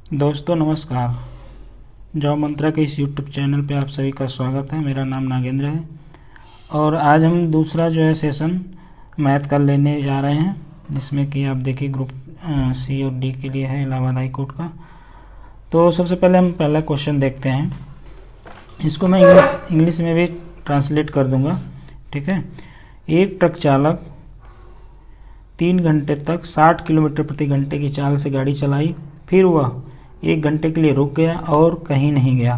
दोस्तों नमस्कार। जॉब मंत्रा के इस यूट्यूब चैनल पे आप सभी का स्वागत है। मेरा नाम नागेंद्र है और आज हम दूसरा सेशन मैथ का लेने जा रहे हैं, जिसमें कि आप देखिए ग्रुप सी और डी के लिए है, इलाहाबाद हाई कोर्ट का। तो सबसे पहले हम पहला क्वेश्चन देखते हैं। इसको मैं इंग्लिश में भी ट्रांसलेट कर दूंगा, ठीक है। एक ट्रक चालक 3 घंटे तक 60 किलोमीटर प्रति घंटे की चाल से गाड़ी चलाई, फिर वह 1 घंटे के लिए रुक गया और कहीं नहीं गया।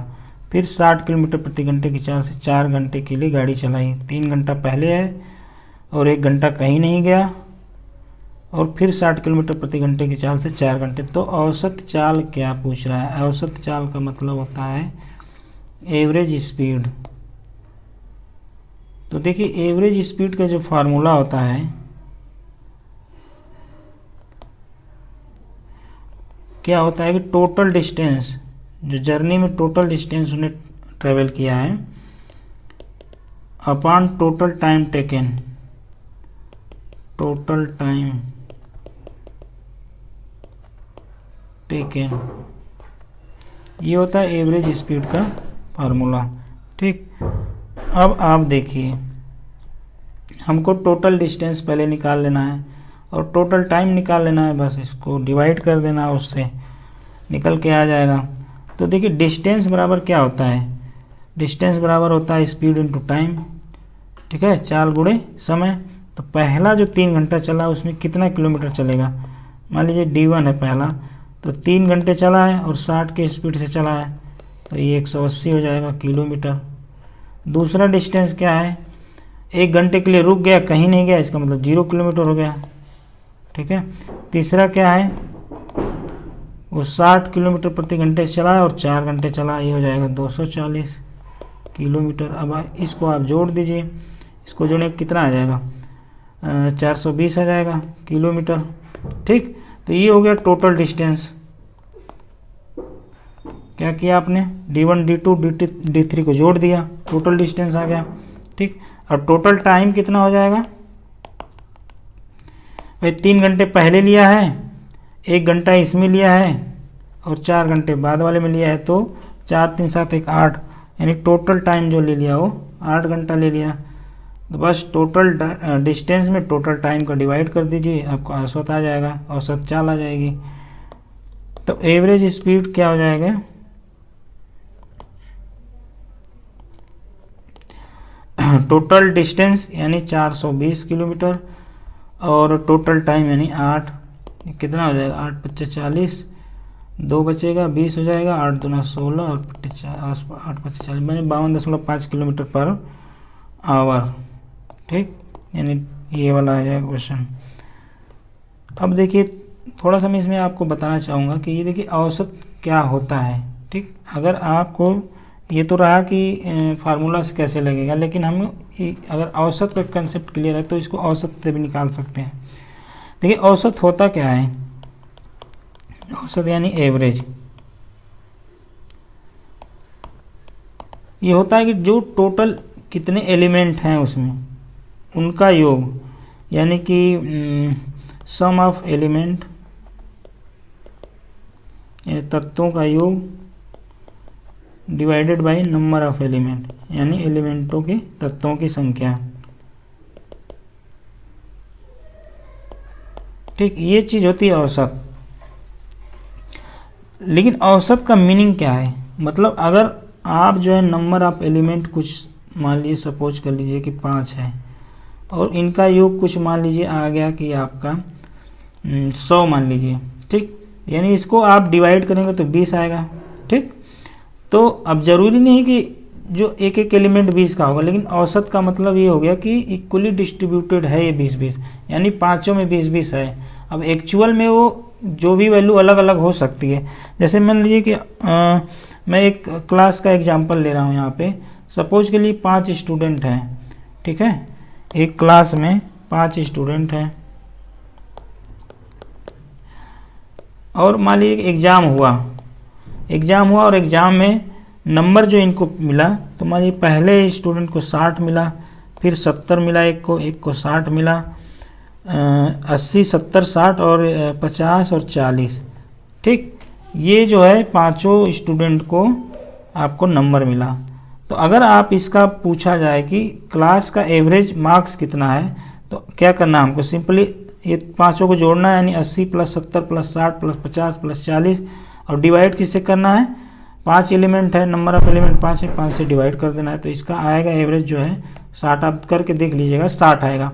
फिर 60 किलोमीटर प्रति घंटे की चाल से 4 घंटे के लिए गाड़ी चलाई। 3 घंटा पहले है और 1 घंटा कहीं नहीं गया और फिर 60 किलोमीटर प्रति घंटे की चाल से 4 घंटे। तो औसत चाल क्या पूछ रहा है? औसत चाल का मतलब होता है एवरेज स्पीड। तो देखिए एवरेज स्पीड का जो फार्मूला होता है, क्या होता है कि टोटल डिस्टेंस, जो जर्नी में टोटल डिस्टेंस उन्हें ट्रेवल किया है, upon total time taken. Total time taken, ये होता है एवरेज स्पीड का फार्मूला, ठीक। अब आप देखिए, हमको टोटल डिस्टेंस पहले निकाल लेना है और टोटल टाइम निकाल लेना है। बस इसको डिवाइड कर देना है, उससे निकल के आ जाएगा। तो देखिए डिस्टेंस बराबर क्या होता है? डिस्टेंस बराबर होता है स्पीड इनटू टाइम, ठीक है, चाल गुणे समय। तो पहला जो 3 घंटा चला उसमें कितना किलोमीटर चलेगा? मान लीजिए D1 है पहला, तो 3 घंटे चला है और 60 के स्पीड से चला है, तो ये 180 हो जाएगा किलोमीटर। दूसरा डिस्टेंस क्या है? 1 घंटे के लिए रुक गया, कहीं नहीं गया, इसका मतलब 0 किलोमीटर हो गया, ठीक है। तीसरा क्या है? वो 60 किलोमीटर प्रति घंटे चला है और 4 घंटे चला, ये हो जाएगा 240 किलोमीटर। अब इसको आप जोड़ दीजिए, इसको जोड़ने कितना आ जाएगा? 420 आ जाएगा किलोमीटर, ठीक। तो ये हो गया टोटल डिस्टेंस। क्या किया आपने? D1 D2 D3 को जोड़ दिया, टोटल डिस्टेंस आ गया, ठीक। अब टोटल टाइम कितना हो जाएगा? भाई 3 घंटे पहले लिया है, 1 घंटा इसमें लिया है और 4 घंटे बाद वाले में लिया है, तो 4 3 7 1 8, यानी टोटल टाइम जो ले लिया वो 8 घंटा ले लिया। तो बस टोटल डिस्टेंस में टोटल टाइम का डिवाइड कर दीजिए, आपको औसत आ जाएगा, औसत चाल आ जाएगी। तो एवरेज स्पीड क्या हो जाएगा? टोटल डिस्टेंस यानी 420 किलोमीटर और टोटल टाइम यानी 8, कितना हो जाएगा? 8 25 40, 2 बचेगा 20 हो जाएगा, 8 दूना 16 और 8 25 40, मैंने 52.5 किलोमीटर पर आवर, ठीक। यानी ये वाला आ जाएगा क्वेश्चन। अब देखिए थोड़ा सा मैं इसमें आपको बताना चाहूँगा कि ये देखिए औसत क्या होता है, ठीक। अगर आपको ये तो रहा कि फार्मूला से कैसे लगेगा, लेकिन हम अगर औसत का कंसेप्ट क्लियर है तो इसको औसत से भी निकाल सकते हैं। देखिए औसत होता क्या है? औसत यानी एवरेज, ये होता है कि जो टोटल कितने एलिमेंट हैं उसमें उनका योग, यानी कि सम ऑफ एलिमेंट, यानी तत्वों का योग, divided by number of element, यानी एलिमेंटों के तत्वों की संख्या, ठीक। ये चीज होती है औसत। लेकिन औसत का मीनिंग क्या है? मतलब अगर आप नंबर ऑफ एलिमेंट कुछ मान लीजिए, सपोज कर लीजिए कि 5 है और इनका योग कुछ मान लीजिए आ गया कि आपका 100 मान लीजिए, ठीक। यानी इसको आप डिवाइड करेंगे तो 20 आएगा, ठीक। तो अब जरूरी नहीं कि जो एक एक एलिमेंट 20 का होगा, लेकिन औसत का मतलब ये हो गया कि इक्वली डिस्ट्रीब्यूटेड है ये 20-20, यानी पांचों में 20-20 है। अब एक्चुअल में वो जो भी वैल्यू अलग अलग हो सकती है। जैसे मान लीजिए कि मैं एक क्लास का एग्जांपल ले रहा हूँ यहाँ पे। सपोज के लिए 5 स्टूडेंट हैं, ठीक है, एक क्लास में 5 स्टूडेंट हैं और मान लीजिए एग्जाम हुआ और एग्जाम में नंबर जो इनको मिला, तो मान लीजिए पहले स्टूडेंट को 60 मिला, फिर 70 मिला, एक को 60 मिला, 80 70 60 और 50 और 40, ठीक। ये जो है पांचों स्टूडेंट को आपको नंबर मिला। तो अगर आप इसका पूछा जाए कि क्लास का एवरेज मार्क्स कितना है, तो क्या करना है हमको, सिंपली ये पांचों को जोड़ना है, यानी 80 + 70 + 60 + 50 + 40, और डिवाइड किससे करना है, 5 एलिमेंट है, नंबर ऑफ एलिमेंट 5 है, 5 से डिवाइड कर देना है। तो इसका आएगा एवरेज जो है 60, आप करके देख लीजिएगा 60 आएगा।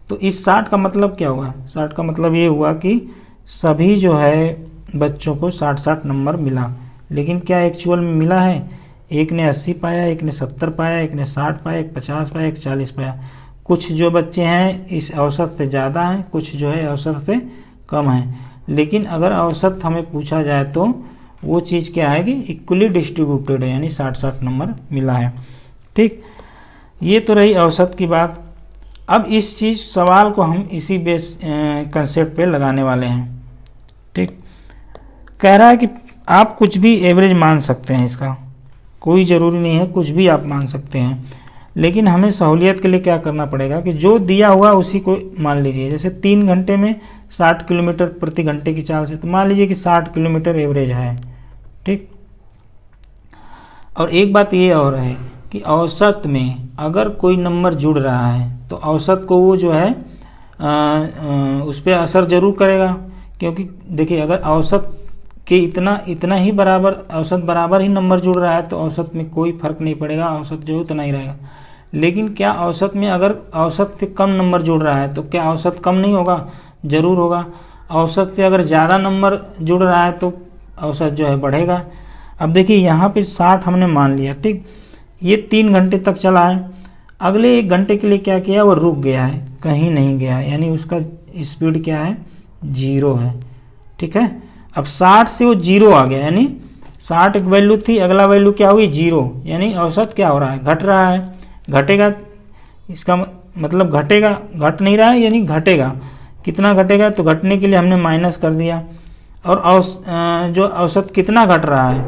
तो इस 60 का मतलब क्या हुआ, 60 का मतलब ये हुआ कि सभी जो है बच्चों को 60 नंबर मिला। लेकिन क्या एक्चुअल में मिला है, एक ने 80 पाया, एक ने 70 पाया, एक ने 60 पाया, एक 50 पाया, एक 40 पाया। कुछ जो बच्चे हैं इस औसत से ज़्यादा हैं, कुछ जो है औसत से कम हैं। लेकिन अगर औसत हमें पूछा जाए तो वो चीज़ क्या है कि इक्वली डिस्ट्रीब्यूटेड है, यानी 60 नंबर मिला है। ठीक, ये तो रही औसत की बात। अब इस चीज़ सवाल को हम इसी बेस कंसेप्ट पे लगाने वाले हैं। ठीक, कह रहा है कि आप कुछ भी एवरेज मान सकते हैं, इसका कोई ज़रूरी नहीं है, कुछ भी आप मान सकते हैं। लेकिन हमें सहूलियत के लिए क्या करना पड़ेगा कि जो दिया हुआ उसी को मान लीजिए। जैसे 3 घंटे में 60 किलोमीटर प्रति घंटे की चाल से, तो मान लीजिए कि 60 किलोमीटर एवरेज है। ठीक, और एक बात ये और है कि औसत में अगर कोई नंबर जुड़ रहा है तो औसत को वो जो है उस पर असर जरूर करेगा। क्योंकि देखिए, अगर औसत के इतना ही बराबर, औसत बराबर ही नंबर जुड़ रहा है तो औसत में कोई फर्क नहीं पड़ेगा, औसत जो है उतना ही रहेगा। लेकिन क्या औसत में अगर औसत से कम नंबर जुड़ रहा है तो क्या औसत कम नहीं होगा, जरूर होगा। औसत से अगर ज़्यादा नंबर जुड़ रहा है तो औसत जो है बढ़ेगा। अब देखिए यहाँ पे 60 हमने मान लिया। ठीक, ये 3 घंटे तक चला है। अगले 1 घंटे के लिए क्या किया, वो रुक गया है, कहीं नहीं गया है, यानी उसका स्पीड क्या है, 0 है। ठीक है, अब 60 से वो 0 आ गया, यानी 60 एक वैल्यू थी, अगला वैल्यू क्या हुई, 0, यानी औसत क्या हो रहा है, घट रहा है। घटेगा, इसका मतलब घटेगा, घट नहीं रहा है यानी घटेगा। कितना घटेगा, तो घटने के लिए हमने माइनस कर दिया। और जो औसत कितना घट रहा है,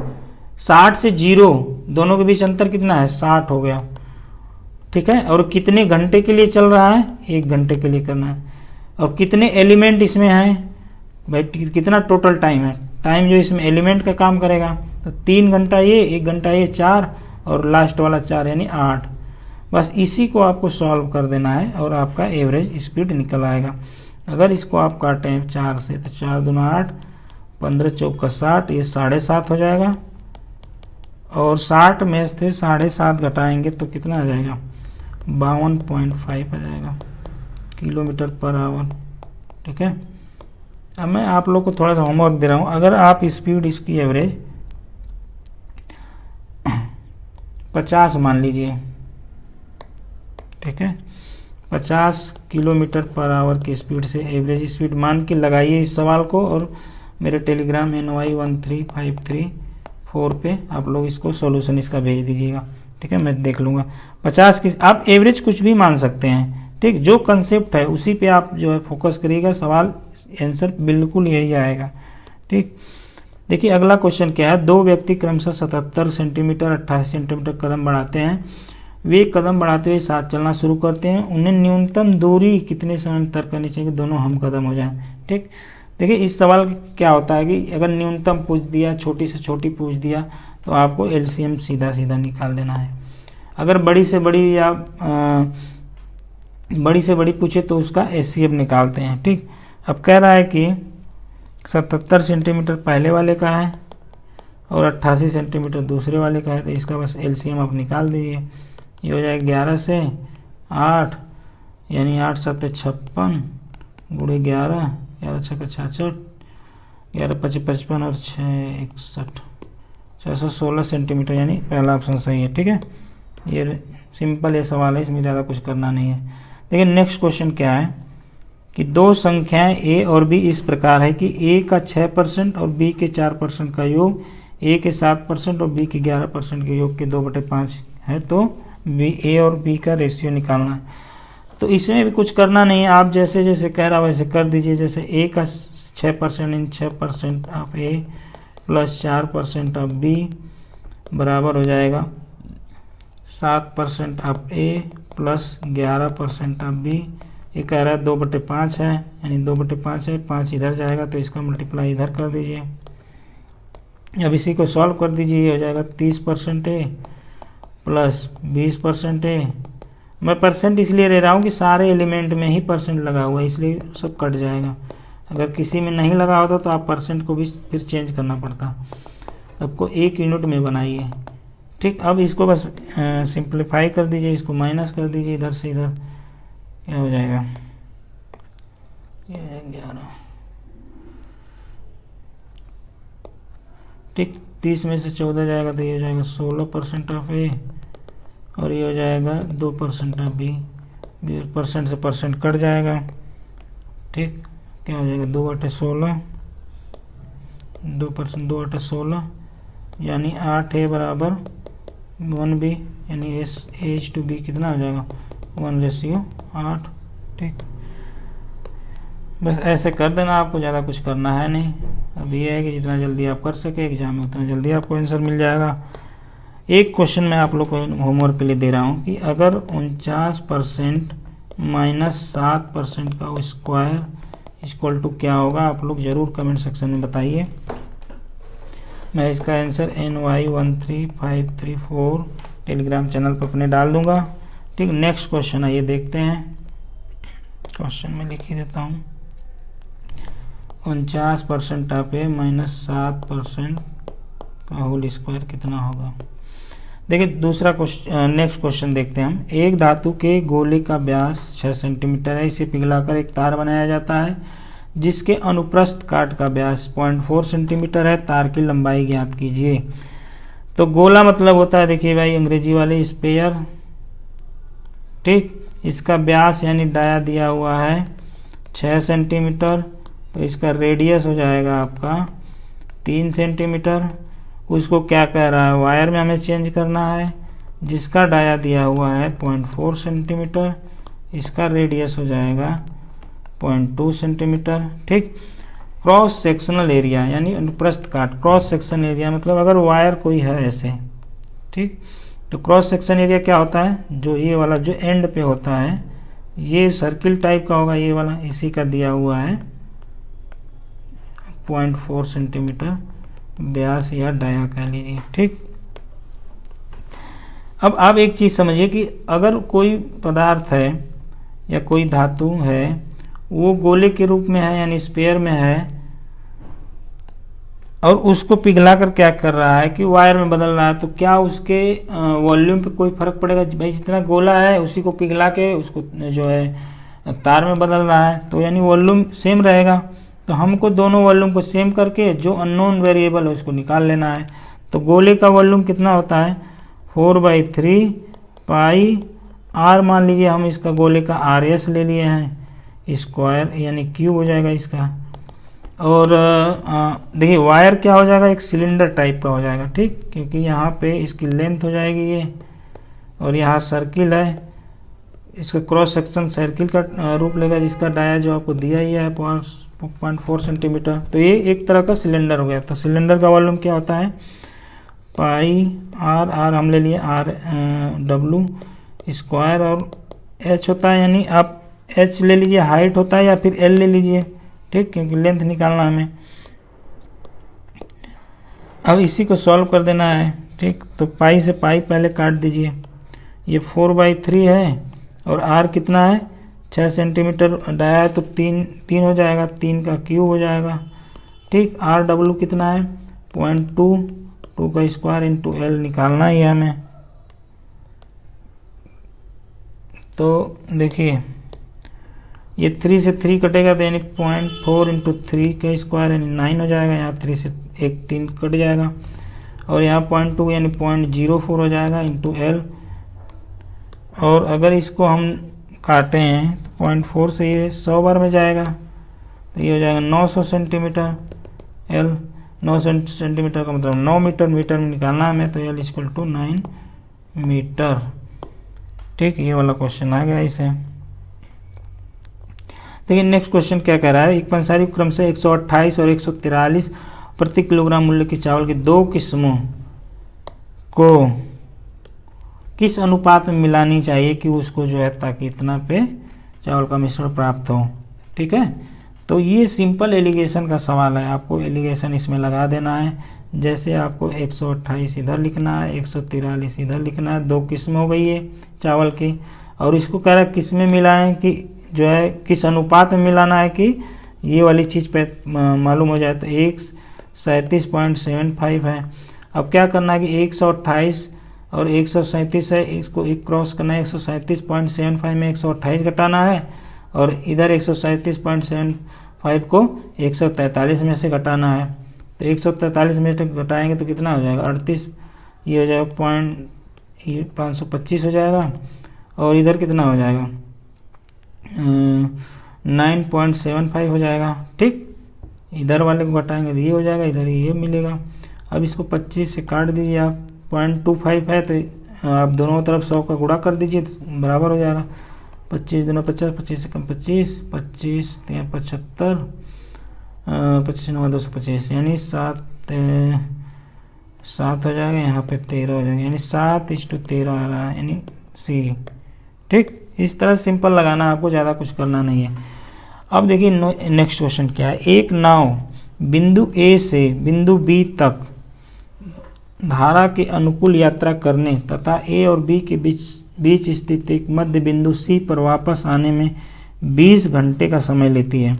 60 से 0, दोनों के बीच अंतर कितना है, 60 हो गया। ठीक है, और कितने घंटे के लिए चल रहा है, 1 घंटे के लिए करना है। और कितने एलिमेंट इसमें हैं भाई, कितना टोटल टाइम है, टाइम जो इसमें एलिमेंट का काम करेगा, तो 3 घंटा ये, 1 घंटा ये, 4, और लास्ट वाला 4 यानी 8। बस इसी को आपको सॉल्व कर देना है और आपका एवरेज स्पीड निकल आएगा। अगर इसको आप काटें 4 से, तो 4 दूना 8, 15 चौका 60, ये 7.5 हो जाएगा। और 60 में से 7.5 घटाएंगे तो कितना आ जाएगा, 52.5 आ जाएगा किलोमीटर पर आवर। ठीक है, अब मैं आप लोग को थोड़ा सा होमवर्क दे रहा हूँ। अगर आप स्पीड इसकी एवरेज 50 मान लीजिए, ठीक है, 50 किलोमीटर पर आवर की स्पीड से एवरेज स्पीड मान के लगाइए इस सवाल को, और मेरे टेलीग्राम NY13534 पे आप लोग इसको सॉल्यूशन इसका भेज दीजिएगा। ठीक है, मैं देख लूँगा। 50 की आप एवरेज कुछ भी मान सकते हैं। ठीक, जो कंसेप्ट है उसी पे आप जो है फोकस करिएगा, सवाल आंसर बिल्कुल यही आएगा। ठीक, देखिए अगला क्वेश्चन क्या है, 2 व्यक्ति क्रमशः 77 सेंटीमीटर 88 सेंटीमीटर कदम बढ़ाते हैं। वे कदम बढ़ाते हुए साथ चलना शुरू करते हैं। उन्हें न्यूनतम दूरी कितने समय तय करनी चाहिए कि दोनों हम कदम हो जाएं। ठीक, देखिए इस सवाल क्या होता है कि अगर न्यूनतम पूछ दिया, छोटी से छोटी पूछ दिया, तो आपको LCM सीधा सीधा निकाल देना है। अगर बड़ी से बड़ी या बड़ी से बड़ी पूछे तो उसका HCF निकालते हैं। ठीक, अब कह रहा है कि 77 सेंटीमीटर पहले वाले का है और 88 सेंटीमीटर दूसरे वाले का है, तो इसका बस LCM आप निकाल दीजिए। ये हो जाएगा 11 से 8, यानी 8 7 56 गुणे 11, 11 6 66, 11 5 55 और 6 61, 616 सेंटीमीटर, यानी पहला ऑप्शन सही है। ठीक है, ये सिंपल ये सवाल है, इसमें ज़्यादा कुछ करना नहीं है। लेकिन नेक्स्ट क्वेश्चन क्या है कि 2 संख्याएं A और B इस प्रकार है कि A का 6% और B के 4% का योग A के 7% और B के 11% के योग के 2/5 है। तो A और B का रेशियो निकालना है। तो इसमें भी कुछ करना नहीं है, आप जैसे जैसे कह रहा वैसे कर दीजिए। जैसे A का 6% इन 6% of A plus 4% of B बराबर हो जाएगा 7% of A plus 11% of B। ये कह रहा है 2/5 है, यानी 2/5 है, 5 इधर जाएगा तो इसका मल्टीप्लाई इधर कर दीजिए। अब इसी को सॉल्व कर दीजिए, ये हो जाएगा 30% ए प्लस 20% ए। मैं परसेंट इसलिए ले रहा हूँ कि सारे एलिमेंट में ही परसेंट लगा हुआ है, इसलिए सब कट जाएगा। अगर किसी में नहीं लगा होता तो आप परसेंट को भी फिर चेंज करना पड़ता। आपको 1 यूनिट में बनाइए, ठीक। अब इसको बस सिंप्लीफाई कर दीजिए, इसको माइनस कर दीजिए इधर से इधर, क्या हो जाएगा, ये 11, ठीक। 30 में से 14 जाएगा तो ये हो जाएगा 16% ऑफ ए, और ये हो जाएगा 2% ऑफ बी। परसेंट से परसेंट कट जाएगा, ठीक। क्या हो जाएगा, 2 8 16, 2%, 2 8 16, यानी 8 ए बराबर 1 बी, यानी एच टू बी कितना हो जाएगा 1:8, ठीक। बस ऐसे कर देना, आपको ज़्यादा कुछ करना है नहीं। अब ये है कि जितना जल्दी आप कर सके एग्जाम में उतना जल्दी आपको आंसर मिल जाएगा। एक क्वेश्चन मैं आप लोग को होमवर्क के लिए दे रहा हूँ कि अगर 49% माइनस 7% का स्क्वायर इक्वल टू क्या होगा, आप लोग ज़रूर कमेंट सेक्शन में बताइए। मैं इसका आंसर NY13534 टेलीग्राम चैनल पर अपने डाल दूंगा, ठीक। नेक्स्ट क्वेश्चन आइए देखते हैं। क्वेश्चन में लिख ही देता हूँ, 49% ऑफ ए माइनस 7% का होल स्क्वायर कितना होगा। देखिए दूसरा क्वेश्चन, नेक्स्ट क्वेश्चन देखते हैं हम। एक धातु के गोले का व्यास 6 सेंटीमीटर है, इसे पिघलाकर एक तार बनाया जाता है जिसके अनुप्रस्थ काट का व्यास 0.4 सेंटीमीटर है। तार की लंबाई ज्ञात कीजिए। तो गोला मतलब होता है, देखिए भाई अंग्रेजी वाले स्पेयर, ठीक। इसका व्यास यानी डाया दिया हुआ है 6 सेंटीमीटर, तो इसका रेडियस हो जाएगा आपका 3 सेंटीमीटर। उसको क्या कह रहा है, वायर में हमें चेंज करना है, जिसका डाया दिया हुआ है 0.4 सेंटीमीटर, इसका रेडियस हो जाएगा 0.2 सेंटीमीटर, ठीक। क्रॉस सेक्शनल एरिया यानी अनुप्रस्थ काट, क्रॉस सेक्शन एरिया मतलब अगर वायर कोई है ऐसे, ठीक, तो क्रॉस सेक्शन एरिया क्या होता है, जो ये वाला जो एंड पे होता है, ये सर्किल टाइप का होगा ये वाला, इसी का दिया हुआ है 0.4 सेंटीमीटर व्यास या डाया कह लीजिए, ठीक। अब आप एक चीज समझिए कि अगर कोई पदार्थ है या कोई धातु है, वो गोले के रूप में है यानी स्फीयर में है, और उसको पिघलाकर क्या कर रहा है कि वायर में बदल रहा है, तो क्या उसके वॉल्यूम पे कोई फर्क पड़ेगा। भाई जितना गोला है उसी को पिघला के उसको जो है तार में बदल रहा है, तो यानी वॉल्यूम सेम रहेगा। तो हमको दोनों वॉल्यूम को सेम करके जो अननोन वेरिएबल है उसको निकाल लेना है। तो गोले का वॉल्यूम कितना होता है 4/3 पाई आर, मान लीजिए हम इसका गोले का RS ले लिए हैं, स्क्वायर यानी क्यूब हो जाएगा इसका। और देखिए वायर क्या हो जाएगा, एक सिलेंडर टाइप का हो जाएगा, ठीक, क्योंकि यहाँ पे इसकी लेंथ हो जाएगी ये, और यहाँ सर्किल है, इसका क्रॉस सेक्शन सर्किल का रूप लेगा, जिसका डाया जो आपको दिया ही है 0.4 सेंटीमीटर। तो ये एक तरह का सिलेंडर हो गया। तो सिलेंडर का वॉल्यूम क्या होता है पाई आर, आर हम ले लिए W स्क्वायर, और H होता है, यानी आप H ले लीजिए हाइट होता है, या फिर L ले लीजिए, ठीक, क्योंकि लेंथ निकालना हमें। अब इसी को सॉल्व कर देना है, ठीक। तो पाई से पाई पहले काट दीजिए, ये 4/3 है, और R कितना है 6 सेंटीमीटर डाया है, तो 3 हो जाएगा, 3 का क्यूब हो जाएगा, ठीक। RW कितना है 0.2, 2 का स्क्वायर इंटू L निकालना ही है हमें। तो देखिए ये 3 से 3 कटेगा, तो यानी 0.4 इंटू 3 का स्क्वायर यानी 9 हो जाएगा। यहाँ 3 से 3 कट जाएगा, और यहाँ 0.2 यानी 0.04 हो जाएगा इंटू L। और अगर इसको हम काटे हैं तो 0.4 से ये 100 बार में जाएगा, तो ये हो जाएगा 900 सेंटीमीटर L। 9 सेंटीमीटर का मतलब 9 मीटर, मीटर में निकालना हमें, तो L इक्वल टू 9 मीटर, ठीक। ये वाला क्वेश्चन आ गया इसे। देखिए नेक्स्ट क्वेश्चन क्या कह रहा है, एक पंसारी क्रम से 128 और 143 प्रति किलोग्राम मूल्य की चावल की 2 किस्मों को किस अनुपात में मिलानी चाहिए कि उसको जो है ताकि इतना पे चावल का मिश्रण प्राप्त हो, ठीक है। तो ये सिंपल एलिगेशन का सवाल है, आपको एलिगेशन इसमें लगा देना है, जैसे आपको 128 इधर लिखना है, 143 इधर लिखना है। 2 किस्म हो गई है चावल की, और इसको कह रहा है किस में मिलाएं, कि जो है किस अनुपात में मिलाना है कि ये वाली चीज़ पे मालूम हो जाए। तो 137.75 है। अब क्या करना है कि 128 और 137 है, इसको एक क्रॉस करना है। 137.75 में 128 घटाना है, और इधर 137.75 को 143 में से घटाना है। तो 143 में से घटाएंगे तो कितना हो जाएगा, 38, ये हो जाएगा 525 हो जाएगा। और इधर कितना हो जाएगा, 9.75 हो जाएगा। ठीक, इधर वाले को घटाएंगे तो ये हो जाएगा, इधर ये मिलेगा। अब इसको 25 से काट दीजिए आप, 0.25 है तो आप दोनों तरफ 100 का गुणा कर दीजिए तो बराबर हो जाएगा। 25 दूना 50, 25 से कम 25, 25 75, 25 9 225, यानी 7 हो जाएगा। यहाँ पे 13 हो जाएगा, यानी 7:13 आ रहा है, यानी सी। ठीक, इस तरह सिंपल लगाना है आपको, ज़्यादा कुछ करना नहीं है। अब देखिए नेक्स्ट क्वेश्चन क्या है। एक नाव बिंदु ए से बिंदु बी तक धारा के अनुकूल यात्रा करने तथा ए और बी के बीच स्थित एक मध्य बिंदु सी पर वापस आने में 20 घंटे का समय लेती है।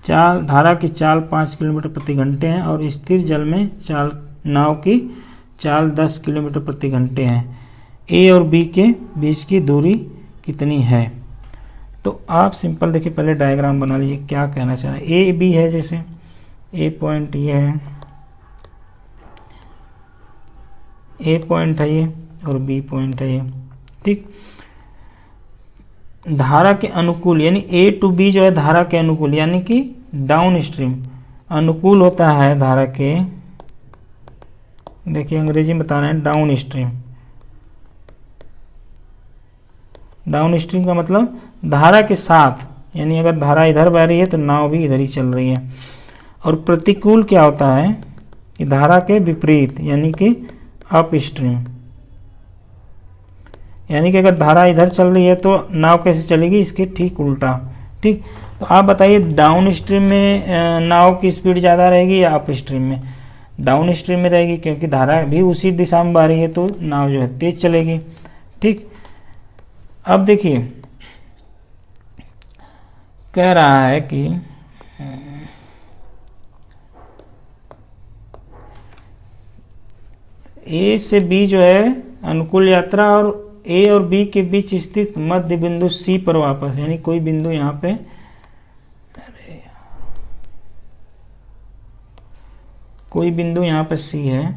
धारा की चाल 5 किलोमीटर प्रति घंटे है, और स्थिर जल में नाव की चाल 10 किलोमीटर प्रति घंटे है। ए और बी के बीच की दूरी कितनी है। तो आप सिंपल देखिए, पहले डायग्राम बना लीजिए क्या कहना चाह रहे हैं। ए बी है, जैसे ए पॉइंट ये है, ए पॉइंट है ये, और बी पॉइंट है ये। ठीक, धारा के अनुकूल, यानी ए टू बी जो है धारा के अनुकूल, यानी कि डाउन स्ट्रीम अनुकूल होता है धारा के। देखिए अंग्रेजी में बता रहे हैं, डाउन स्ट्रीम। डाउन स्ट्रीम का मतलब धारा के साथ, यानी अगर धारा इधर बह रही है तो नाव भी इधर ही चल रही है। और प्रतिकूल क्या होता है कि धारा के विपरीत, यानी कि अप स्ट्रीम, यानी कि अगर धारा इधर चल रही है तो नाव कैसे चलेगी, इसके ठीक उल्टा। ठीक, तो आप बताइए डाउन स्ट्रीम में नाव की स्पीड ज़्यादा रहेगी या अप स्ट्रीम में। डाउन स्ट्रीम में रहेगी, क्योंकि धारा भी उसी दिशा में बह रही है, तो नाव जो है तेज चलेगी। ठीक, अब देखिए कह रहा है कि ए से बी जो है अनुकूल यात्रा, और ए और बी के बीच स्थित मध्य बिंदु सी पर वापस, यानी कोई बिंदु यहाँ पे, कोई बिंदु यहाँ पे सी है,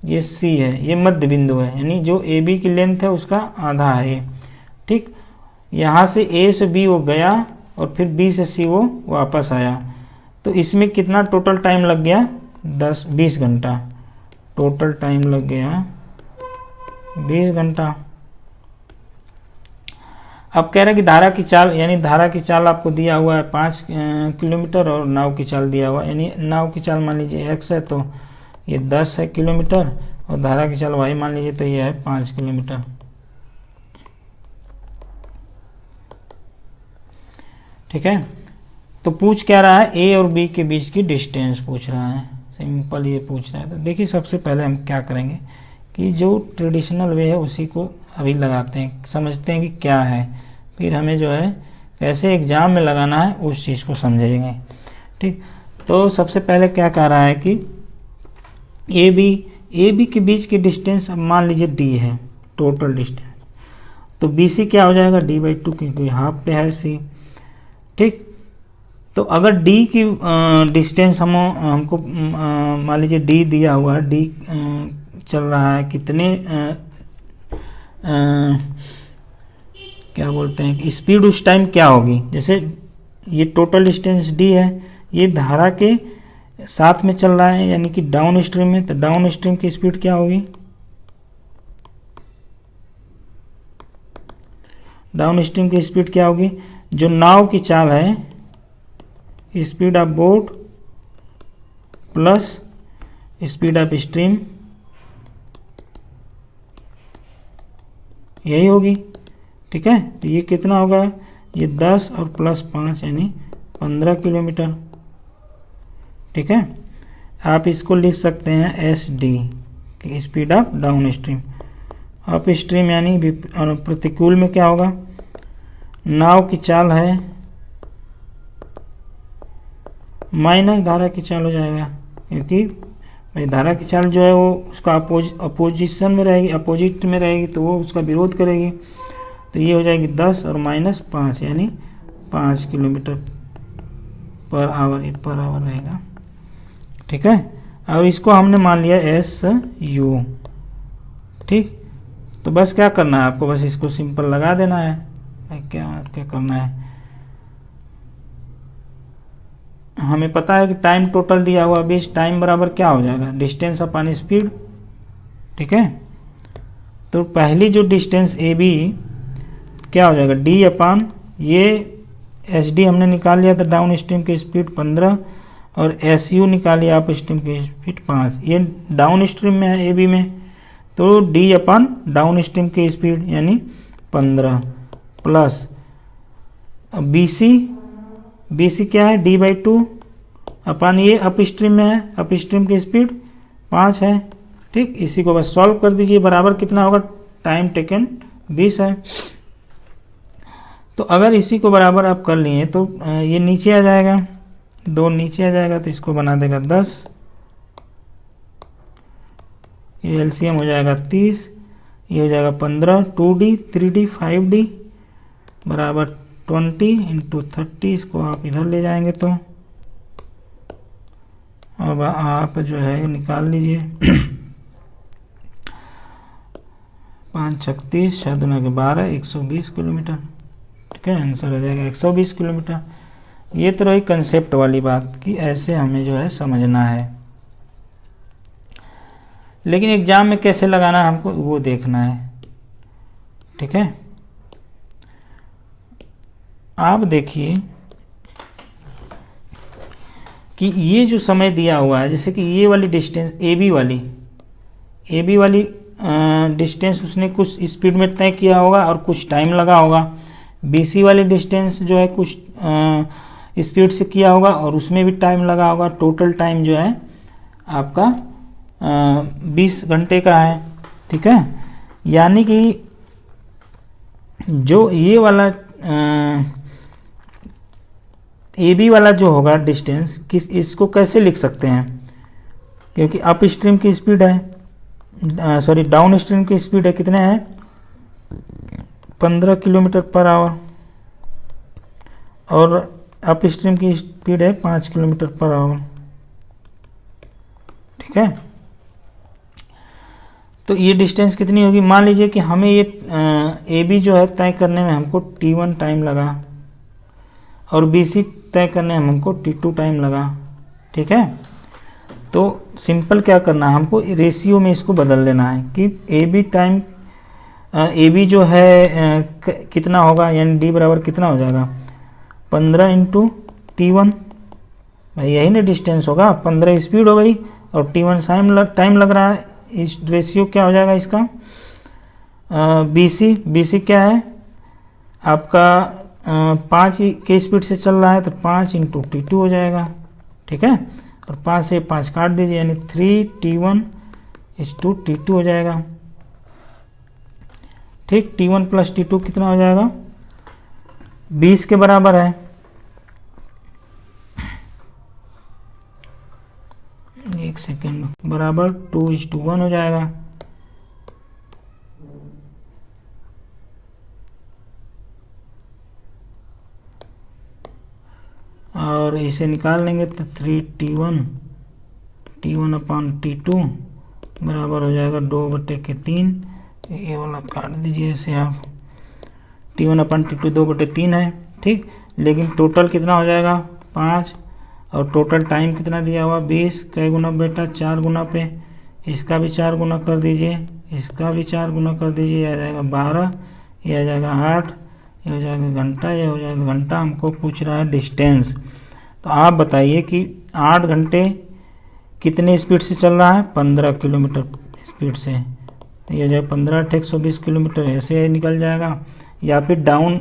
ये सी है, ये मध्य बिंदु है, यानी जो ए बी की लेंथ है उसका आधा है ये। ठीक, यहाँ से ए से बी वो गया, और फिर बी से सी वो वापस आया। तो इसमें कितना टोटल टाइम लग गया, 20 घंटा टोटल टाइम लग गया, 20 घंटा। अब कह रहे हैं कि धारा की चाल, यानी धारा की चाल आपको दिया हुआ है 5 किलोमीटर, और नाव की चाल दिया हुआ है, यानी नाव की चाल मान लीजिए x है तो ये 10 है किलोमीटर, और धारा की चाल y मान लीजिए तो ये है 5 किलोमीटर। ठीक है, तो पूछ क्या रहा है, ए और बी के बीच की डिस्टेंस पूछ रहा है, सिंपल ये पूछ रहा है। तो देखिए सबसे पहले हम क्या करेंगे कि जो ट्रेडिशनल वे है उसी को अभी लगाते हैं, समझते हैं कि क्या है, फिर हमें जो है कैसे एग्जाम में लगाना है उस चीज़ को समझेंगे। ठीक, तो सबसे पहले क्या कह रहा है कि ए बी के बीच की डिस्टेंस अब मान लीजिए डी है, टोटल डिस्टेंस, तो बी सी क्या हो जाएगा, d/2, क्योंकि हाफ पे है सी। ठीक, तो अगर डी की डिस्टेंस हमको मान लीजिए डी दिया हुआ है, डी चल रहा है कितने क्या बोलते हैं स्पीड उस टाइम क्या होगी। जैसे ये टोटल डिस्टेंस डी है, ये धारा के साथ में चल रहा है, यानी कि डाउन स्ट्रीम में, तो डाउन स्ट्रीम की स्पीड क्या होगी, डाउन स्ट्रीम की स्पीड क्या होगी, जो नाव की चाल है, speed of boat plus speed of stream, यही होगी। ठीक है, तो ये कितना होगा, ये 10 और प्लस 5 यानी 15 किलोमीटर। ठीक है, आप इसको लिख सकते हैं S D, speed of down stream. Up stream यानी प्रतिकूल में क्या होगा, नाव की चाल है माइनस धारा की चाल हो जाएगा, क्योंकि भाई धारा की चाल जो है वो उसका अपोजिशन में रहेगी, अपोजिट में रहेगी, तो वो उसका विरोध करेगी। तो ये हो जाएगी 10 और माइनस 5 यानी 5 किलोमीटर पर आवर रहेगा। ठीक है, और इसको हमने मान लिया एस यू। ठीक, तो बस क्या करना है आपको, बस इसको सिंपल लगा देना है। क्या करना है, हमें पता है कि टाइम टोटल दिया हुआ, अभी टाइम बराबर क्या हो जाएगा, डिस्टेंस अपॉन स्पीड। ठीक है, तो पहली जो डिस्टेंस ए बी क्या हो जाएगा, डी अपॉन ये एस डी हमने निकाल लिया था, डाउन स्ट्रीम की स्पीड 15 और एस यू निकालिए आप स्ट्रीम की स्पीड 5। ये डाउन स्ट्रीम में है ए बी में, तो डी अपॉन डाउन स्ट्रीम की स्पीड यानी 15 प्लस बी सी क्या है, डी बाई 2 अपन ये अप स्ट्रीम में है, अप स्ट्रीम की स्पीड 5 है। ठीक, इसी को बस सॉल्व कर दीजिए, बराबर कितना होगा, टाइम टेकन 20 है। तो अगर इसी को बराबर आप कर लिए तो ये नीचे आ जाएगा, 2 नीचे आ जाएगा, तो इसको बना देगा 10, ये एलसीएम हो जाएगा 30, ये हो जाएगा 15, 2D 3D 5D बराबर 20 इंटू 30। इसको आप इधर ले जाएंगे तो अब आप जो है निकाल लीजिए 5 36 6 दूना के 12 120 किलोमीटर। ठीक है, आंसर हो जाएगा 120 किलोमीटर। ये तो रही कंसेप्ट वाली बात कि ऐसे हमें जो है समझना है, लेकिन एग्जाम में कैसे लगाना है हमको वो देखना है। ठीक है, आप देखिए कि ये जो समय दिया हुआ है, जैसे कि ये वाली डिस्टेंस ए बी वाली डिस्टेंस उसने कुछ स्पीड में तय किया होगा और कुछ टाइम लगा होगा। BC वाली डिस्टेंस जो है कुछ स्पीड से किया होगा और उसमें भी टाइम लगा होगा। टोटल टाइम जो है आपका 20 घंटे का है। ठीक है, यानी कि जो ये वाला AB वाला जो होगा डिस्टेंस, किस इसको कैसे लिख सकते हैं, क्योंकि अप स्ट्रीम की स्पीड है, सॉरी डाउन स्ट्रीम की स्पीड है, कितने हैं 15 किलोमीटर पर आवर और अप स्ट्रीम की स्पीड है 5 किलोमीटर पर आवर। ठीक है, तो ये डिस्टेंस कितनी होगी, मान लीजिए कि हमें ये AB जो है तय करने में हमको T1 टाइम लगा और BC तय करने में हमको T2 टाइम लगा। ठीक है, तो सिंपल क्या करना है, हमको रेशियो में इसको बदल लेना है कि AB जो है कितना होगा, यानी D बराबर कितना हो जाएगा 15 इंटू T1, भाई यही ना डिस्टेंस होगा, 15 स्पीड हो गई और T1 टाइम लग रहा है। इस रेशियो क्या हो जाएगा इसका, BC क्या है आपका 5 की स्पीड से चल रहा है, तो 5 इंटू T2 हो जाएगा। ठीक है, और 5 से 5 काट दीजिए, यानी 3T1 इस 2T2 हो जाएगा। ठीक, T1 प्लस T2 कितना हो जाएगा 20 के बराबर है। एक सेकेंड, बराबर 2:1 हो जाएगा। और इसे निकाल लेंगे तो 3T1 अपॉन T2 बराबर हो जाएगा 2/3। ये वाला काट दीजिए ऐसे आप, T1 अपॉन T2 2/3 है। ठीक, लेकिन टोटल कितना हो जाएगा 5 और टोटल टाइम कितना दिया हुआ 20। कई गुना बेटा 4 गुना पे, इसका भी 4 गुना कर दीजिए, इसका भी 4 गुना कर दीजिए, यह आ जाएगा 12, यह आ जाएगा 8, ये हो जाएगा घंटा, ये हो जाएगा घंटा। हमको पूछ रहा है डिस्टेंस, तो आप बताइए कि 8 घंटे कितने स्पीड से चल रहा है 15 किलोमीटर स्पीड से, तो ये हो जाएगा 15 × 120 किलोमीटर, ऐसे निकल जाएगा। या फिर डाउन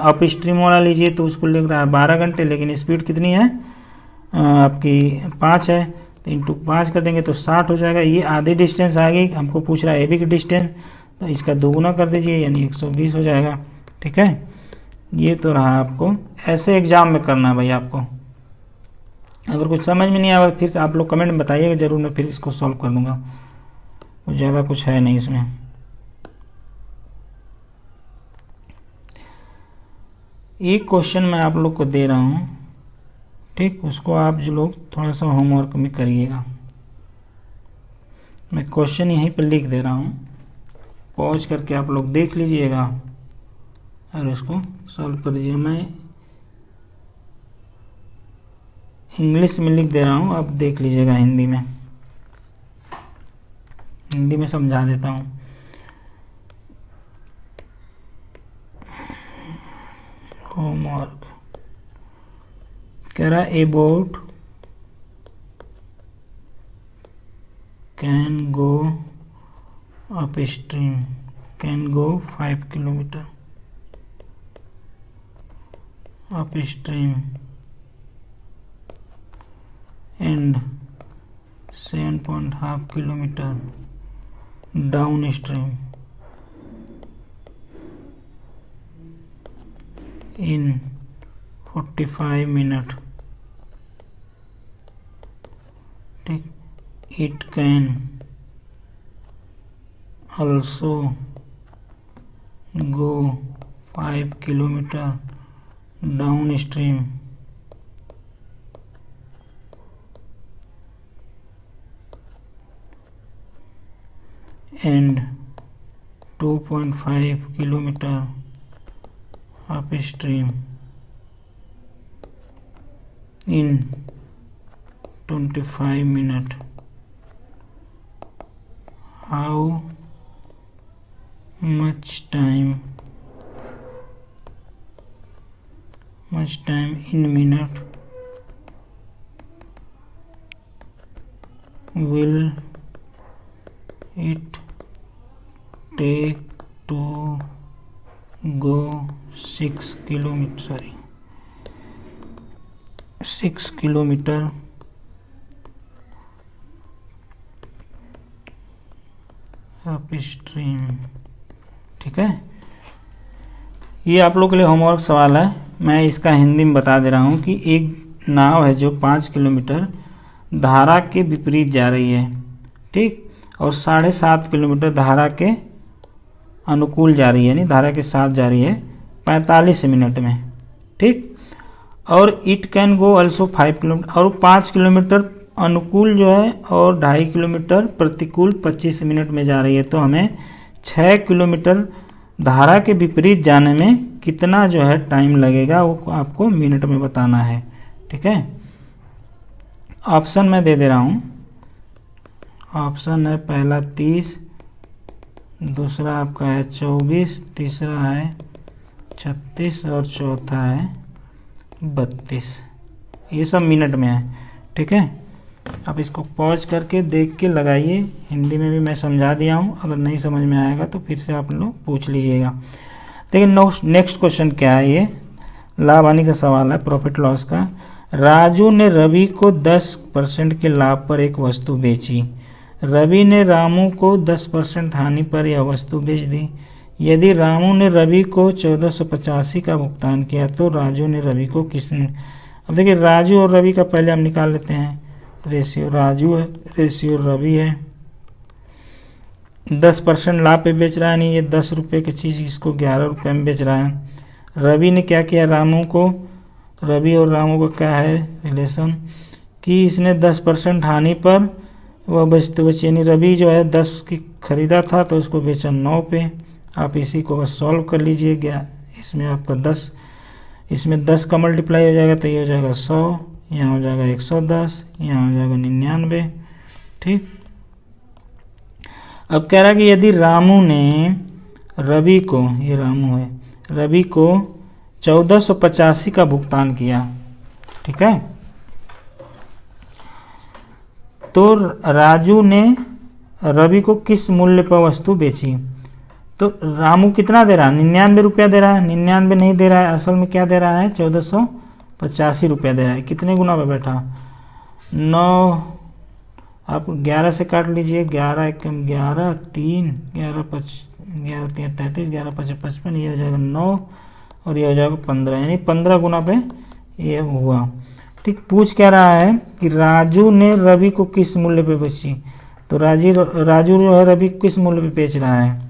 अप स्ट्रीम वाला लीजिए तो उसको लग रहा है 12 घंटे, लेकिन स्पीड कितनी है आपकी 5 है, तो इंटू 5 कर देंगे तो 60 हो जाएगा। ये आधी डिस्टेंस आ गई, हमको पूछ रहा है ए बी की डिस्टेंस, तो इसका दोगुना कर दीजिए यानी 120 हो जाएगा। ठीक है, ये तो रहा। आपको ऐसे एग्जाम में करना है भाई। आपको अगर कुछ समझ में नहीं आया फिर आप लोग कमेंट में बताइएगा जरूर, मैं फिर इसको सॉल्व कर दूंगा। ज़्यादा कुछ है नहीं इसमें। एक क्वेश्चन मैं आप लोग को दे रहा हूँ, ठीक, उसको आप जो लोग थोड़ा सा होमवर्क में करिएगा। मैं क्वेश्चन यहीं पर लिख दे रहा हूँ, पॉज करके आप लोग देख लीजिएगा और उसको सॉल्व कर दीजिए। मैं इंग्लिश में लिख दे रहा हूँ, आप देख लीजिएगा हिंदी में। हिंदी में समझा देता हूँ। होमवर्क कह रहा ए boat can go up stream, can go 5 kilometre up stream and 7.5 kilometer downstream in 45 minutes. ठीक, it can also go 5 kilometer downstream and 2.5 kilometer upstream in 25 minutes. How much time in minute will it take to go 6 kilometer, 6 kilometer upstream. ठीक है, ये आप लोग के लिए homework सवाल है। मैं इसका हिंदी में बता दे रहा हूँ कि एक नाव है जो 5 किलोमीटर धारा के विपरीत जा रही है, ठीक, और 7.5 किलोमीटर धारा के अनुकूल जा रही है, यानी धारा के साथ जा रही है 45 मिनट में। ठीक, और it can go also 5 kilometre, और 5 किलोमीटर अनुकूल जो है और 2.5 किलोमीटर प्रतिकूल 25 मिनट में जा रही है। तो हमें 6 किलोमीटर धारा के विपरीत जाने में कितना जो है टाइम लगेगा वो आपको मिनट में बताना है। ठीक है, ऑप्शन मैं दे दे रहा हूँ। ऑप्शन है पहला 30, दूसरा आपका है 24, तीसरा है 36 और चौथा है 32। ये सब मिनट में है। ठीक है, आप इसको पॉज करके देख के लगाइए। हिंदी में भी मैं समझा दिया हूँ, अगर नहीं समझ में आएगा तो फिर से आप लोग पूछ लीजिएगा। देखिए नेक्स्ट क्वेश्चन क्या है, ये लाभ हानि का सवाल है, प्रॉफिट लॉस का। राजू ने रवि को 10% के लाभ पर एक वस्तु बेची। रवि ने रामू को 10% हानि पर यह वस्तु बेच दी। यदि रामू ने रवि को 1485 का भुगतान किया तो राजू ने रवि को किसने। अब देखिए राजू और रवि का पहले हम निकाल लेते हैं। रेशियो राजू है, रेशियो रवि है। 10% लाभ पे बेच रहा है, नहीं ये 10 रुपये की चीज़ इसको 11 रुपये में बेच रहा है। रवि ने क्या किया, रामू को, रवि और रामू का क्या है रिलेशन कि इसने 10% हानि पर वह वस्तु बेची, यानी रवि जो है 10 की खरीदा था तो उसको बेचा 9 पे। आप इसी को सॉल्व कर लीजिएगा। इसमें आपका 10, इसमें 10 का मल्टीप्लाई हो जाएगा तो ये हो जाएगा 100, यहाँ हो जाएगा 110, यहाँ हो जाएगा 99। ठीक, अब कह रहा है कि यदि रामू ने रवि को, ये रामू है, रवि को 1485 का भुगतान किया। ठीक है, तो राजू ने रवि को किस मूल्य पर वस्तु बेची। तो रामू कितना दे रहा है, 99 रुपया दे रहा है। 99 नहीं दे रहा है, असल में क्या दे रहा है, 1485 रुपया दे रहा है। कितने गुना पे बैठा, 9 आप 11 से काट लीजिए, 11 एकम 11, 3, 11 3 33, 11 5 55, ये हो जाएगा 9 और ये हो जाएगा 15, यानी 15 गुना पे ये हुआ। ठीक, पूछ क्या रहा है कि राजू ने रवि को किस मूल्य पे बेची, तो राजू जो है रवि को किस मूल्य पे बेच रहा है,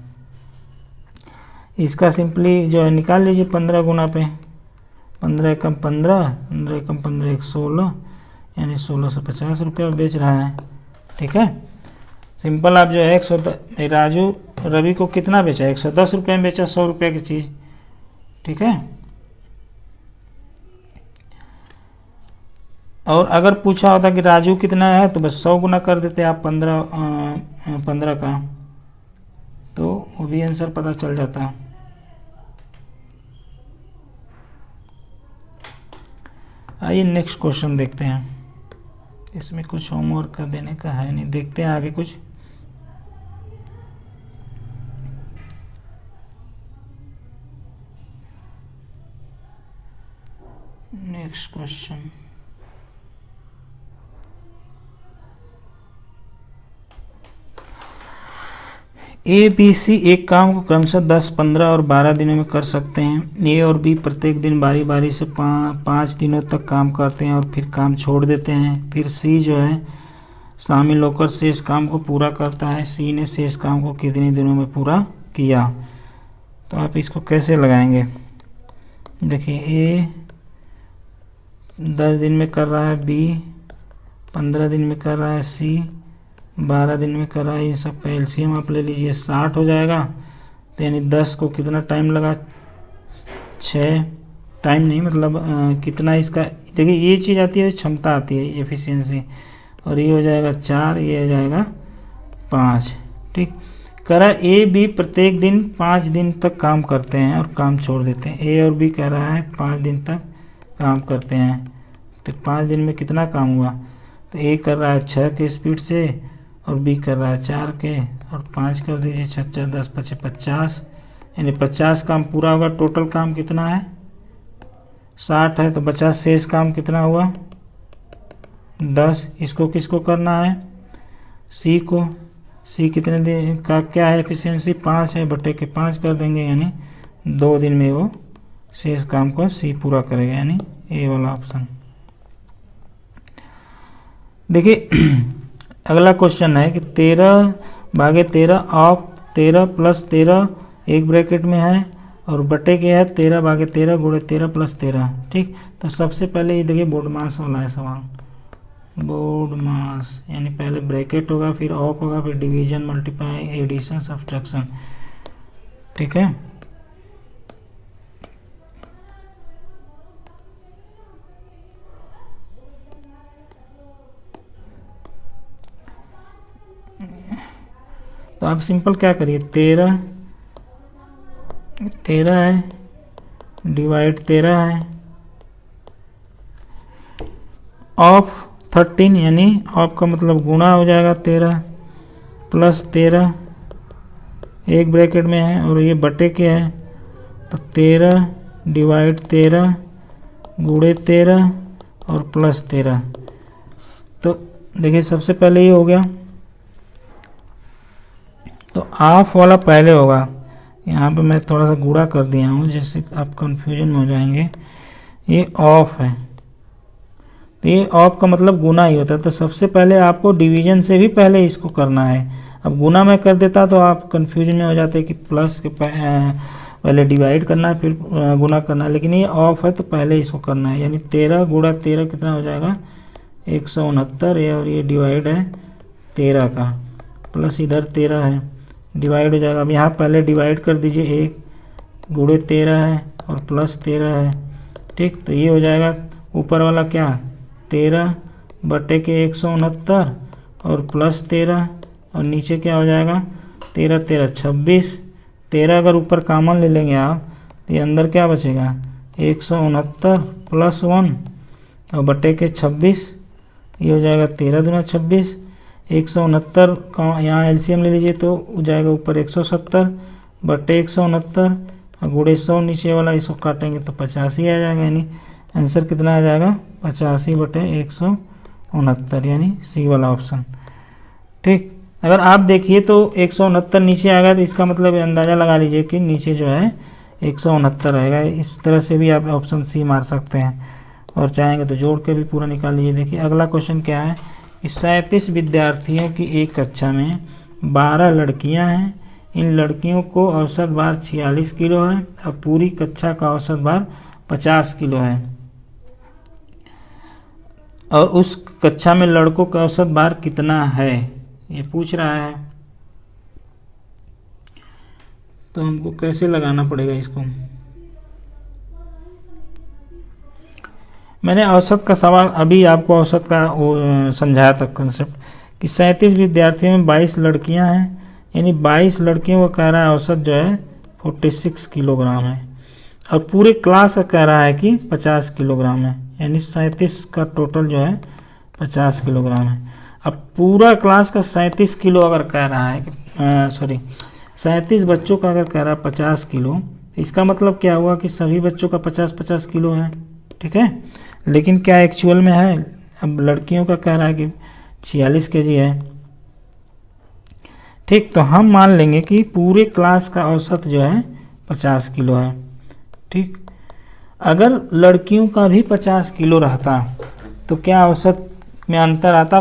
इसका सिंपली जो है निकाल लीजिए 15 गुना पे, 15 एकम 15, 15 एकम 15 एक 16, यानी 1650 रुपये में बेच रहा है। ठीक है, सिंपल। आप जो है 110, राजू रवि को कितना बेचा, 110 रुपये में बेचा 100 रुपये की चीज़। ठीक है, और अगर पूछा होता कि राजू कितना है तो बस 100 गुना कर देते आप 15 का, तो वो भी आंसर पता चल जाता। आइए नेक्स्ट क्वेश्चन देखते हैं, इसमें कुछ होमवर्क का देने का है नहीं, देखते हैं आगे कुछ। Next question, A B C एक काम को क्रमशः 10, 15 और 12 दिनों में कर सकते हैं। ए और बी प्रत्येक दिन बारी बारी से 5 दिनों तक काम करते हैं और फिर काम छोड़ देते हैं। फिर सी जो है शामिल होकर शेष काम को पूरा करता है। सी ने शेष काम को कितने दिनों में पूरा किया, तो आप इसको कैसे लगाएंगे। देखिए, ए 10 दिन में कर रहा है, बी 15 दिन में कर रहा है, सी 12 दिन में कर रहा है। इन सब का एलसीएम आप ले लीजिए, 60 हो जाएगा। तो यानी 10 को कितना टाइम लगा, 6 टाइम नहीं, मतलब कितना इसका, देखिए ये चीज़ आती है क्षमता आती है एफिशिएंसी, और ये हो जाएगा 4, ये हो जाएगा 5। ठीक, करा ए बी प्रत्येक दिन 5 दिन तक काम करते हैं और काम छोड़ देते हैं। ए और बी कह रहा है 5 दिन तक काम करते हैं, तो 5 दिन में कितना काम हुआ, तो ए कर रहा है 6 के स्पीड से और बी कर रहा है 4 के, और 5 कर दीजिए, 6 4 10 5 50, यानी 50 काम पूरा होगा। टोटल काम कितना है, 60 है, तो 50 शेष काम कितना हुआ, 10। इसको किसको करना है, सी को। सी कितने दिन का क्या है एफिशिएंसी, 5 है, बटे के 5 कर देंगे, यानी 2 दिन में वो शेष काम को सी पूरा करेगा, यानी ए वाला ऑप्शन। देखिए अगला क्वेश्चन है कि 13/13 ऑफ 13 + 13 एक ब्रैकेट में है और बटे के है 13/13 गुणे 13 + 13। ठीक, तो सबसे पहले ये देखिए बोर्ड मास वाला है सवाल, बोर्ड मास, यानी पहले ब्रैकेट होगा, फिर ऑफ होगा, फिर डिवीजन, मल्टीप्लाई, एडिशन, सब्ट्रैक्शन। ठीक है, तो आप सिंपल क्या करिए, 13 है, डिवाइड 13 है, ऑफ 13, यानी ऑफ का मतलब गुणा हो जाएगा 13 + 13 एक ब्रैकेट में है, और ये बटे के है, तो 13 डिवाइड 13 गुणे 13 और +13। तो देखिए सबसे पहले ये हो गया, तो ऑफ वाला पहले होगा। यहाँ पे मैं थोड़ा सा गुणा कर दिया हूँ जिससे आप कंफ्यूजन में हो जाएंगे। ये ऑफ है, तो ये ऑफ का मतलब गुना ही होता है, तो सबसे पहले आपको डिवीजन से भी पहले इसको करना है। अब गुना मैं कर देता तो आप कंफ्यूजन में हो जाते कि प्लस के पहले डिवाइड करना है फिर गुना करना है, लेकिन ये ऑफ है तो पहले इसको करना है। यानी 13 गुणा 13 कितना हो जाएगा, 169, और ये डिवाइड है 13 का, प्लस इधर 13 है, डिवाइड हो जाएगा। अब यहाँ पहले डिवाइड कर दीजिए, 1 गुणे 13 है और प्लस 13 है। ठीक, तो ये हो जाएगा ऊपर वाला क्या, 13 बटे के 169 और प्लस 13, और नीचे क्या हो जाएगा, 13 13 26। 13 अगर ऊपर कॉमन ले लेंगे आप तो ये अंदर क्या बचेगा, 169 + 1 और बटे के 26, ये हो जाएगा 13 दूना 26। 169 का यहाँ एलसीएम ले लीजिए तो हो जाएगा ऊपर 170 बटे 169 और गुणे 100 नीचे वाला, इसको काटेंगे तो 85 आ जाएगा, यानी आंसर कितना आ जाएगा, 85 बटे 169, यानी सी वाला ऑप्शन। ठीक, अगर आप देखिए तो 169 नीचे आ गया, तो इसका मतलब अंदाज़ा लगा लीजिए कि नीचे जो है 169 रहेगा। इस तरह से भी आप ऑप्शन सी मार सकते हैं, और चाहेंगे तो जोड़ के भी पूरा निकाल लीजिए। देखिए अगला क्वेश्चन क्या है कि 37 विद्यार्थियों की एक कक्षा में 12 लड़कियां हैं। इन लड़कियों को औसत भार 46 किलो है और पूरी कक्षा का औसत भार 50 किलो है, और उस कक्षा में लड़कों का औसत भार कितना है, ये पूछ रहा है। तो हमको कैसे लगाना पड़ेगा इसको? मैंने औसत का सवाल अभी आपको औसत का समझाया था कंसेप्ट कि 37 विद्यार्थियों में 22 लड़कियां हैं, यानी 22 लड़कियों का कह रहा है औसत जो है 46 किलोग्राम है, और पूरे क्लास का कह रहा है कि 50 किलोग्राम है, यानी 37 का टोटल जो है 50 किलोग्राम है। अब पूरा क्लास का 37 किलो अगर कह रहा है कि 37 बच्चों का अगर कह रहा है 50 किलो, इसका मतलब क्या हुआ कि सभी बच्चों का 50-50 किलो है, ठीक है। लेकिन क्या एक्चुअल में है? अब लड़कियों का कह रहा है कि 46 केजी है, ठीक। तो हम मान लेंगे कि पूरे क्लास का औसत जो है 50 किलो है, ठीक। अगर लड़कियों का भी 50 किलो रहता तो क्या औसत में अंतर आता?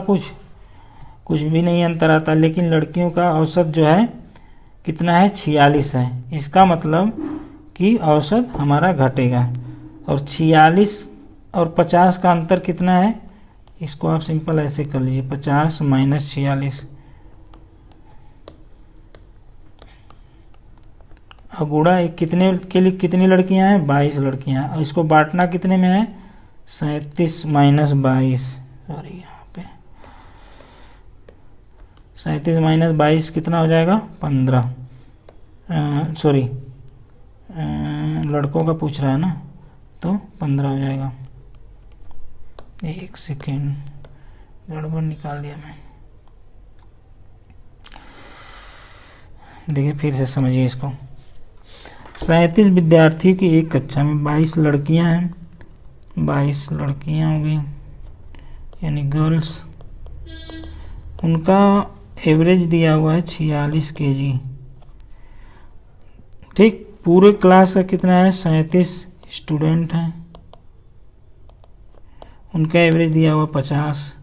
कुछ भी नहीं अंतर आता, लेकिन लड़कियों का औसत जो है कितना है? 46 है। इसका मतलब कि औसत हमारा घटेगा, और 46 और 50 का अंतर कितना है? इसको आप सिंपल ऐसे कर लीजिए, 50 माइनस 46, और गुणा कितने के लिए कितनी लड़कियां हैं? 22 लड़कियां, और इसको बांटना कितने में है? 37 माइनस 22, सॉरी यहाँ पे 37 माइनस 22 कितना हो जाएगा? 15, सॉरी लड़कों का पूछ रहा है ना, तो 15 हो जाएगा। एक सेकेंड, गड़बड़ निकाल दिया मैं। देखिए फिर से समझिए इसको। 37 विद्यार्थियों की एक कक्षा में 22 लड़कियां हैं, 22 लड़कियां हो गई यानी गर्ल्स। उनका एवरेज दिया हुआ है 46 केजी, ठीक। पूरे क्लास का कितना है? 37 स्टूडेंट हैं, उनका एवरेज दिया हुआ 50।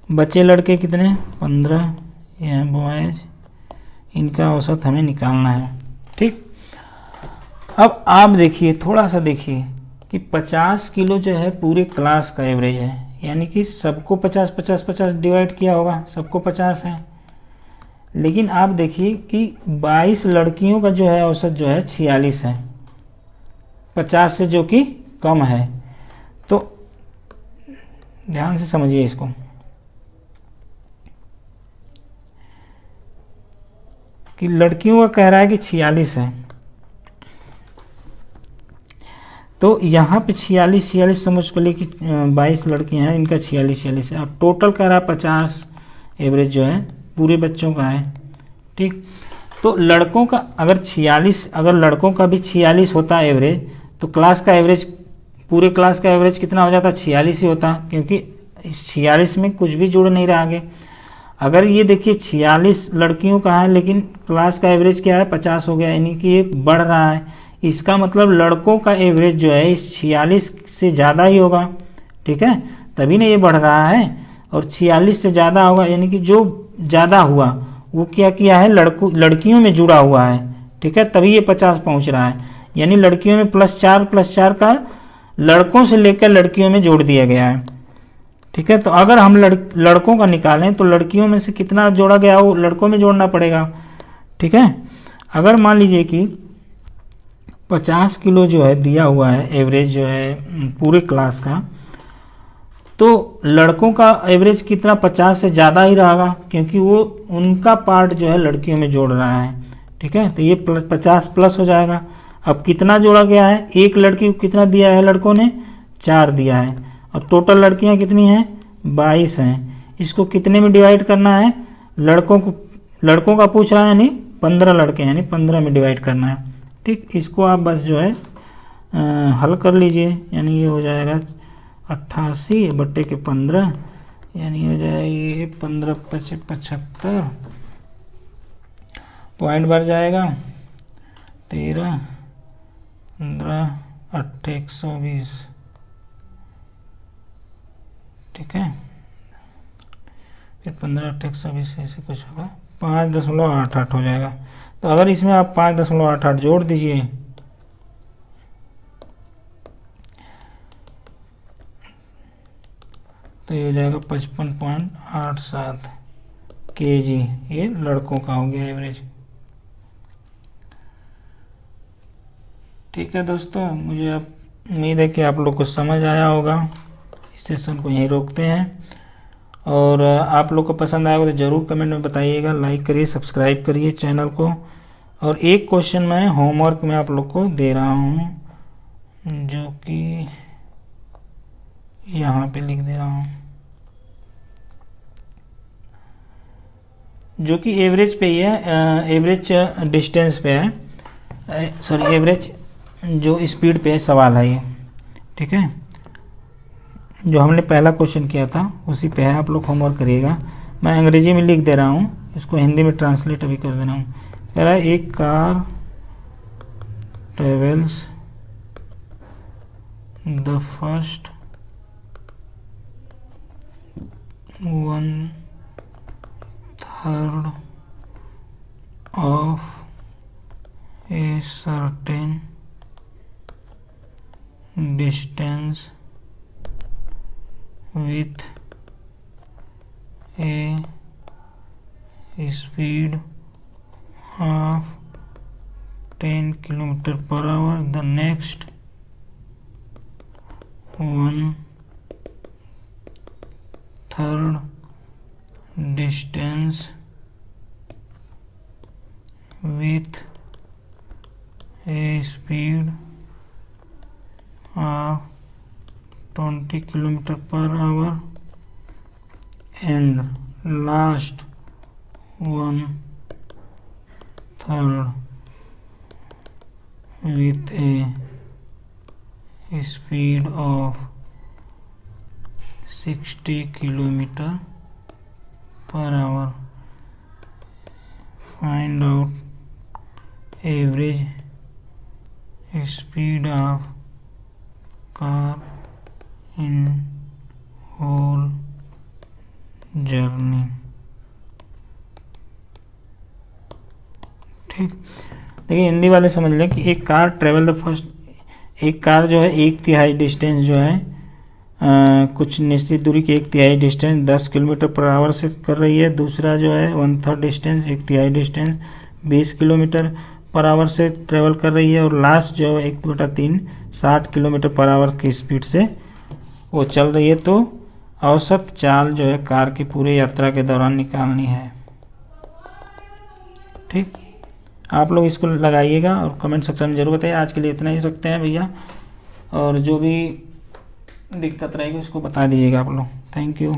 बच्चे लड़के कितने? 15, यह बॉयज। इनका औसत हमें निकालना है, ठीक। अब आप देखिए, थोड़ा सा देखिए कि 50 किलो जो है पूरे क्लास का एवरेज है, यानी कि सबको 50-50-50 डिवाइड किया होगा, सबको 50 है। लेकिन आप देखिए कि 22 लड़कियों का जो है औसत जो है 46 है, 50 से जो कि कम है। तो ध्यान से समझिए इसको कि लड़कियों का कह रहा है कि 46 है, तो यहाँ पे 46 समझ कर लिए कि 22 लड़कियां हैं, इनका 46 है। अब टोटल कह रहा है 50 एवरेज जो है पूरे बच्चों का है, ठीक। तो लड़कों का अगर 46, अगर लड़कों का भी 46 होता एवरेज, तो क्लास का एवरेज, पूरे क्लास का एवरेज कितना हो जाता? 46 ही होता, क्योंकि इस 46 में कुछ भी जुड़ नहीं रहा आगे। अगर ये देखिए 46 लड़कियों का है, लेकिन क्लास का एवरेज क्या है? 50 हो गया, यानी कि ये बढ़ रहा है। इसका मतलब लड़कों का एवरेज जो है इस 46 से ज़्यादा ही होगा, ठीक है, तभी ना ये बढ़ रहा है। और 46 से ज़्यादा होगा, यानी कि जो ज़्यादा हुआ वो क्या किया है? लड़कियों में जुड़ा हुआ है, ठीक है, तभी ये 50 पहुंच रहा है। यानी लड़कियों में +4 का लड़कों से लेकर लड़कियों में जोड़ दिया गया है, ठीक है। तो अगर हम लड़कों का निकालें तो लड़कियों में से कितना जोड़ा गया वो लड़कों में जोड़ना पड़ेगा, ठीक है। अगर मान लीजिए कि 50 किलो जो है दिया हुआ है एवरेज जो है पूरे क्लास का, तो लड़कों का एवरेज कितना? 50 से ज़्यादा ही रहेगा, क्योंकि वो उनका पार्ट जो है लड़कियों में जोड़ रहा है, ठीक है। तो ये 50 प्लस हो जाएगा। अब कितना जोड़ा गया है? एक लड़की को कितना दिया है? लड़कों ने 4 दिया है, और टोटल लड़कियां कितनी हैं? 22 हैं। इसको कितने में डिवाइड करना है? लड़कों का पूछ रहा है, यानी 15 लड़के हैं, यानी 15 में डिवाइड करना है, ठीक। इसको आप बस जो है हल कर लीजिए, यानी ये हो जाएगा 88/15, यानी हो जाएगी 15×5 = 75, पॉइंट बढ़ जाएगा 13, 15, 8, 120। ठीक है, फिर 15, 8, 120 ऐसे कुछ होगा, 5.88 हो जाएगा। तो अगर इसमें आप 5.88 जोड़ दीजिए तो ये हो जाएगा 55.87 kg। ये लड़कों का हो गया एवरेज। ठीक है दोस्तों, मुझे अब उम्मीद है कि आप लोग को समझ आया होगा। इस सेशन को यहीं रोकते हैं, और आप लोग को पसंद आएगा तो ज़रूर कमेंट में बताइएगा। लाइक करिए, सब्सक्राइब करिए चैनल को। और एक क्वेश्चन मैं होमवर्क में आप लोग को दे रहा हूँ, जो कि यहाँ पे लिख दे रहा हूँ, जो कि एवरेज पे ही है, एवरेज डिस्टेंस पे है, सॉरी एवरेज जो स्पीड पे सवाल है ये। ठीक है, जो हमने पहला क्वेश्चन किया था उसी पे है, आप लोग होमवर्क करिएगा। मैं अंग्रेजी में लिख दे रहा हूँ, इसको हिंदी में ट्रांसलेट अभी कर दे रहा हूँ। कह रहा है एक car travels the first 1/3 of a certain distance with a speed of 10 km/h. The next 1/3 distance with a speed of 20 km/h and last 1/3 with a speed of 60 km/h. Find out average speed of car in whole journey। ठीक, देखिए हिंदी वाले समझ लें कि एक car travel the first, एक car जो है 1/3 डिस्टेंस जो है कुछ निश्चित दूरी की 1/3 डिस्टेंस 10 km/h से कर रही है। दूसरा जो है 1/3 डिस्टेंस 1/3 डिस्टेंस 20 km/h से ट्रेवल कर रही है। और लास्ट जो 1/3 60 km/h की स्पीड से वो चल रही है। तो औसत चाल जो है कार की पूरे यात्रा के दौरान निकालनी है। ठीक, आप लोग इसको लगाइएगा और कमेंट सेक्शन में जरूर बताइए। आज के लिए इतना ही रखते हैं भैया, और जो भी दिक्कत रहेगी उसको बता दीजिएगा आप लोग। Thank you.